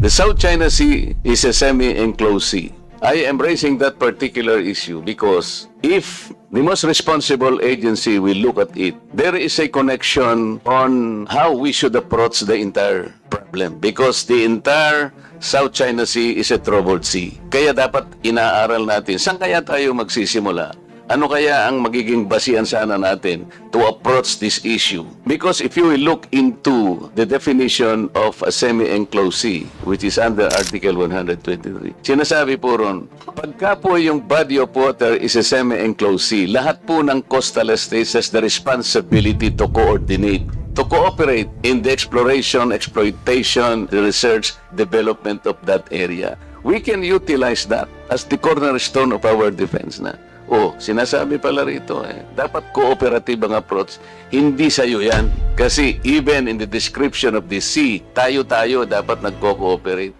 The South China Sea is a semi-enclosed sea. I am raising that particular issue because if the most responsible agency will look at it, there is a connection on how we should approach the entire problem because the entire South China Sea is a troubled sea. Kaya dapat inaaral natin, saan kaya tayo magsisimula? Ano kaya ang magiging basihan sana natin to approach this issue? Because if you will look into the definition of a semi-enclosed sea, which is under Article 123, sinasabi po ron, pagka po yung body of water is a semi-enclosed sea, lahat po ng coastal states has the responsibility to coordinate, to cooperate in the exploration, exploitation, the research, development of that area. We can utilize that as the cornerstone of our defense na. Sinasabi pala rito dapat cooperative ang approach. Hindi sa'yo yan. Kasi even in the description of the sea, tayo-tayo dapat nagko-cooperate.